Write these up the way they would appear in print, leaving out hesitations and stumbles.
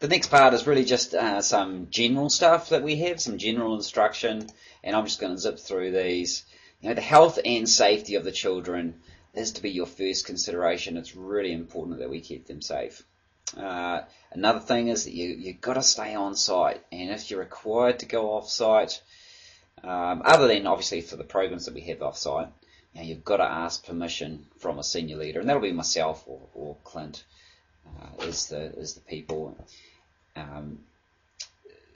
The next part is really just some general stuff that we have, some general instruction, and I'm just going to zip through these. The health and safety of the children is to be your first consideration. It's really important that we keep them safe. Another thing is that you've got to stay on site, and if you're required to go off site, other than obviously for the programs that we have off site, you've got to ask permission from a senior leader, and that'll be myself or Clint is the people.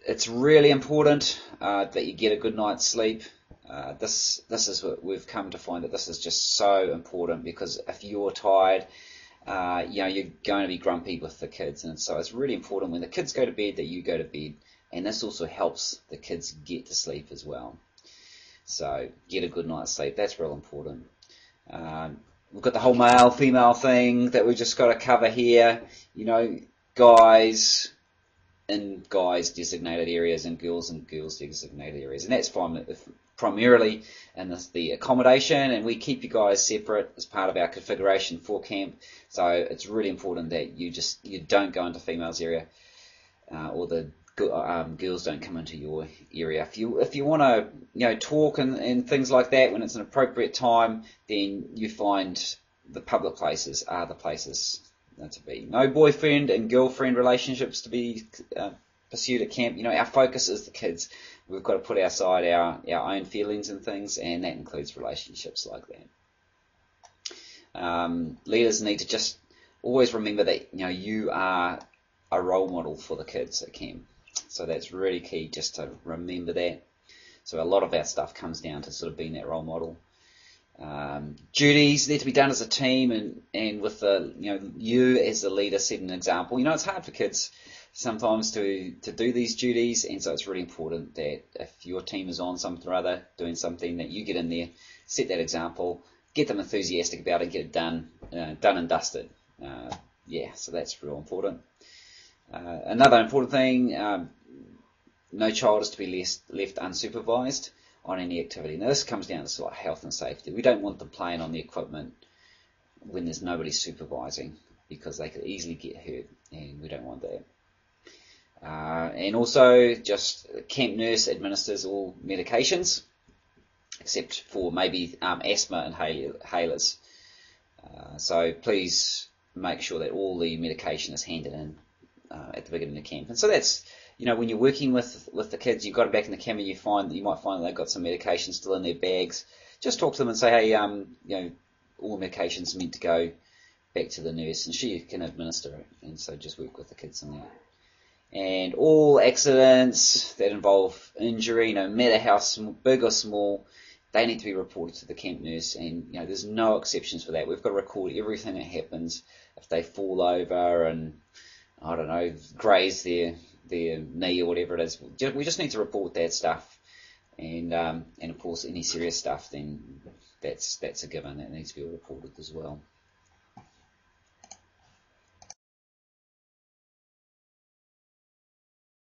It's really important that you get a good night's sleep. This is what we've come to find, that this is just so important, because if you're tired, you're going to be grumpy with the kids, and so it's really important when the kids go to bed that you go to bed, and this also helps the kids get to sleep as well. So get a good night's sleep. That's real important. We've got the whole male female thing that we've just got to cover here. Guys in guys designated areas and girls in girls designated areas, and that's primarily in the accommodation, and we keep you guys separate as part of our configuration for camp. So it's really important that you don't go into females area, or the girls don't come into your area. If you want to talk and things like that when it's an appropriate time, then you find the public places are the places to be. No boyfriend and girlfriend relationships to be pursued at camp. Our focus is the kids. We've got to put aside our own feelings and things, and that includes relationships like that. Leaders need to just always remember that you are a role model for the kids at camp. So that's really key, just to remember that. So a lot of our stuff comes down to sort of being that role model. Duties need to be done as a team, and with you as the leader setting an example. It's hard for kids sometimes to do these duties, and so it's really important that if your team is on something or other, doing something, that you get in there, set that example, get them enthusiastic about it, get it done and dusted. So that's real important. Another important thing, no child is to be left unsupervised on any activity. Now this comes down to sort of health and safety. We don't want them playing on the equipment when there's nobody supervising, because they could easily get hurt, and we don't want that. And also, just camp nurse administers all medications, except for maybe asthma inhalers. So please make sure that all the medication is handed in at the beginning of camp. And so that's, when you're working with the kids, you've got them back in the camp, and you might find that they've got some medication still in their bags. Just talk to them and say, hey, all the medication's meant to go back to the nurse, and she can administer it. And so just work with the kids on that. And all accidents that involve injury, no matter how big or small, they need to be reported to the camp nurse, and there's no exceptions for that. We've got to record everything that happens. If they fall over and, I don't know, graze their knee or whatever it is, we just need to report that stuff. And of course, any serious stuff, then that's a given. That needs to be reported as well.